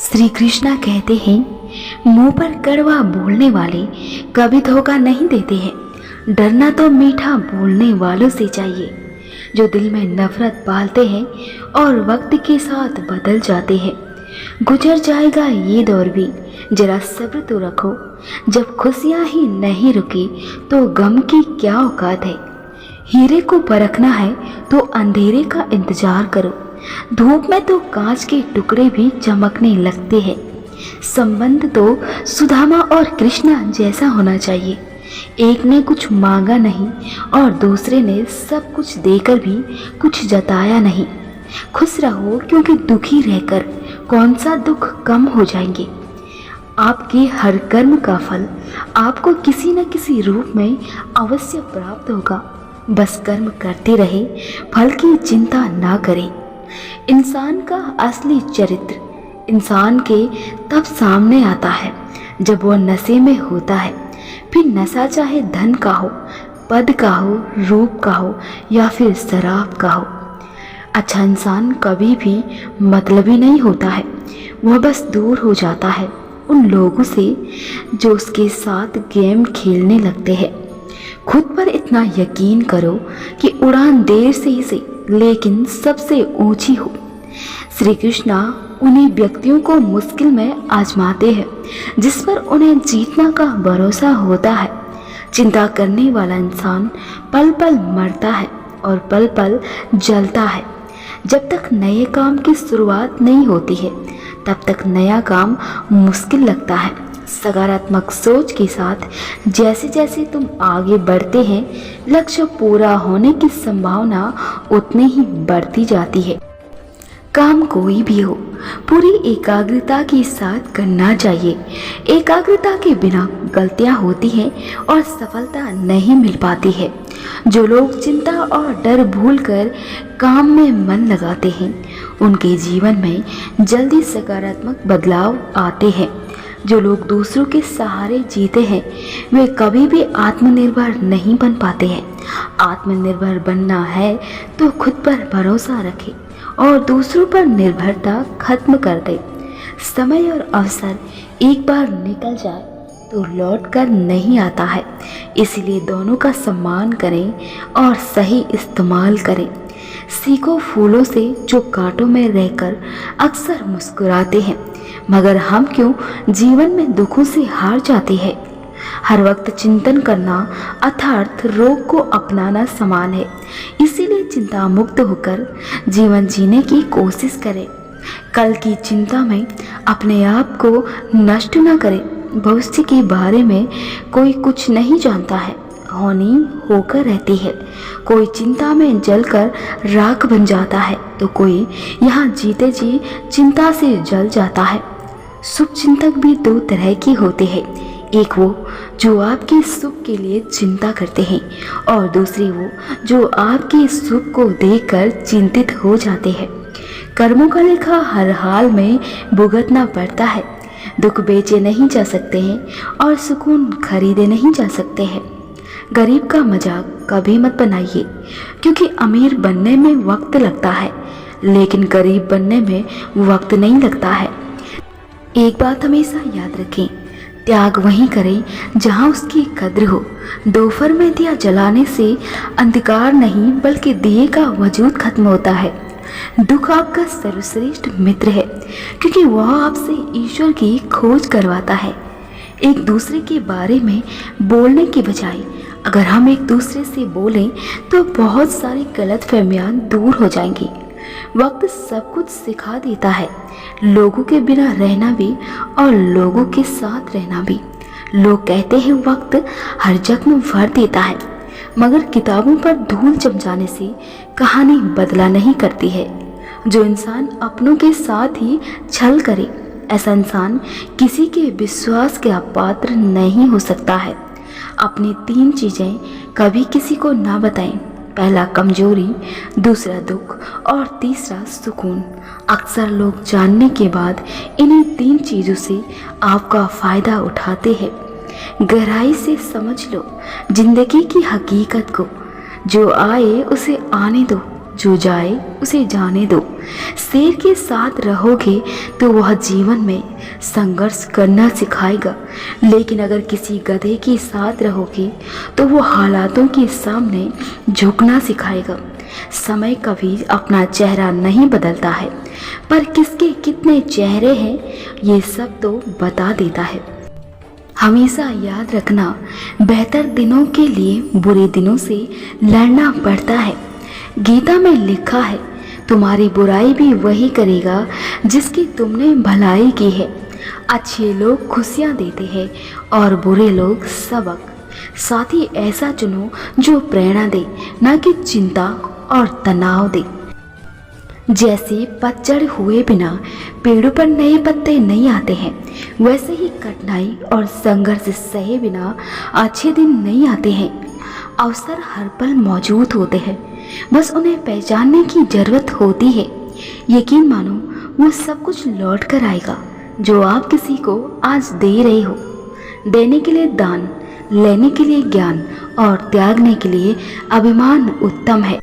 श्री कृष्णा कहते हैं, मुंह पर कड़वा बोलने वाले कभी धोखा नहीं देते हैं। डरना तो मीठा बोलने वालों से चाहिए, जो दिल में नफरत पालते हैं और वक्त के साथ बदल जाते हैं। गुजर जाएगा ये दौर भी, जरा सब्र तो रखो। जब खुशियां ही नहीं रुकी तो गम की क्या औकात है। हीरे को परखना है तो अंधेरे का इंतजार करो। धूप में तो कांच के टुकड़े भी चमकने लगते हैं। संबंध तो सुदामा और कृष्णा जैसा होना चाहिए। एक ने कुछ मांगा नहीं और दूसरे ने सब कुछ देकर भी कुछ जताया नहीं। खुश रहो, क्योंकि दुखी रहकर कौन सा दुख कम हो जाएंगे। आपके हर कर्म का फल आपको किसी न किसी रूप में अवश्य प्राप्त होगा। बस कर्म करते रहे, फल की चिंता ना करें। इंसान का असली चरित्र इंसान के तब सामने आता है जब वह नशे में होता है। फिर नशा चाहे धन का हो, पद का हो, रूप का हो या फिर शराब का हो। अच्छा इंसान कभी भी मतलबी नहीं होता है। वह बस दूर हो जाता है उन लोगों से जो उसके साथ गेम खेलने लगते हैं। खुद पर इतना यकीन करो कि उड़ान देर से ही सही लेकिन सबसे ऊंची हो। श्री कृष्णा उन्हीं व्यक्तियों को मुश्किल में आजमाते हैं जिस पर उन्हें जीतना का भरोसा होता है। चिंता करने वाला इंसान पल पल मरता है और पल पल जलता है। जब तक नए काम की शुरुआत नहीं होती है तब तक नया काम मुश्किल लगता है। सकारात्मक सोच के साथ जैसे जैसे तुम आगे बढ़ते हैं, लक्ष्य पूरा होने की संभावना उतनी ही बढ़ती जाती है। काम कोई भी हो, पूरी एकाग्रता के साथ करना चाहिए। एकाग्रता के बिना गलतियां होती हैं और सफलता नहीं मिल पाती है। जो लोग चिंता और डर भूलकर काम में मन लगाते हैं, उनके जीवन में जल्दी सकारात्मक बदलाव आते हैं। जो लोग दूसरों के सहारे जीते हैं, वे कभी भी आत्मनिर्भर नहीं बन पाते हैं। आत्मनिर्भर बनना है तो खुद पर भरोसा रखें और दूसरों पर निर्भरता खत्म कर दे। समय और अवसर एक बार निकल जाए तो लौट कर नहीं आता है, इसलिए दोनों का सम्मान करें और सही इस्तेमाल करें। सीखो फूलों से जो कांटों में रहकर अक्सर मुस्कुराते हैं, मगर हम क्यों जीवन में दुखों से हार जाते हैं। हर वक्त चिंतन करना अर्थात रोग को अपनाना समान है। इसीलिए चिंता मुक्त होकर जीवन जीने की कोशिश करें। कल की चिंता में अपने आप को नष्ट न करें। भविष्य के बारे में कोई कुछ नहीं जानता है, होनी होकर रहती है। कोई चिंता में जलकर राख बन जाता है तो कोई यहाँ जीते जी चिंता से जल जाता है। शुभ चिंतक भी दो तरह के होते हैं, एक वो जो आपके सुख के लिए चिंता करते हैं और दूसरे वो जो आपके सुख को देखकर चिंतित हो जाते हैं। कर्मों का लेखा हर हाल में भुगतना पड़ता है। दुख बेचे नहीं जा सकते हैं और सुकून खरीदे नहीं जा सकते हैं। गरीब का मजाक कभी मत बनाइए, क्योंकि अमीर बनने में वक्त लगता है लेकिन गरीब बनने में वक्त नहीं लगता है। एक बात हमेशा याद रखें, त्याग वहीं करें जहां उसकी कद्र हो। दोपहर में दिया जलाने से अंधकार नहीं बल्कि दिए का वजूद खत्म होता है। दुख आपका सर्वश्रेष्ठ मित्र है, क्योंकि वह आपसे ईश्वर की खोज करवाता है। एक दूसरे के बारे में बोलने के बजाय अगर हम एक दूसरे से बोलें तो बहुत सारी गलतफहमियां दूर हो जाएंगी। वक्त सब कुछ सिखा देता है, लोगों के बिना रहना भी और लोगों के साथ रहना भी। लोग कहते हैं वक्त हर जख्म भर देता है, मगर किताबों पर धूल जम जाने से कहानी बदला नहीं करती है। जो इंसान अपनों के साथ ही छल करे, ऐसा इंसान किसी के विश्वास का पात्र नहीं हो सकता है। अपनी 3 चीज़ें कभी किसी को ना बताएं। पहला कमजोरी, दूसरा दुख और तीसरा सुकून। अक्सर लोग जानने के बाद इन्हीं 3 चीज़ों से आपका फ़ायदा उठाते हैं। गहराई से समझ लो जिंदगी की हकीकत को। जो आए उसे आने दो, जो जाए उसे जाने दो। शेर के साथ रहोगे तो वह जीवन में संघर्ष करना सिखाएगा, लेकिन अगर किसी गधे के साथ रहोगे तो वो हालातों के सामने झुकना सिखाएगा। समय कभी अपना चेहरा नहीं बदलता है, पर किसके कितने चेहरे हैं ये सब तो बता देता है। हमेशा याद रखना, बेहतर दिनों के लिए बुरे दिनों से लड़ना पड़ता है। गीता में लिखा है, तुम्हारी बुराई भी वही करेगा जिसकी तुमने भलाई की है। अच्छे लोग खुशियाँ देते हैं और बुरे लोग सबक। साथ ही ऐसा चुनो जो प्रेरणा दे, न कि चिंता और तनाव दे। जैसे पतझड़ हुए बिना पेड़ों पर नए पत्ते नहीं आते हैं, वैसे ही कठिनाई और संघर्ष सहे बिना अच्छे दिन नहीं आते हैं। अवसर हर पल मौजूद होते हैं, बस उन्हें पहचानने की जरूरत होती है। यकीन मानो, वो सब कुछ लौट कर आएगा जो आप किसी को आज दे रहे हो। देने के लिए दान, लेने के लिए ज्ञान और त्यागने के लिए अभिमान उत्तम है।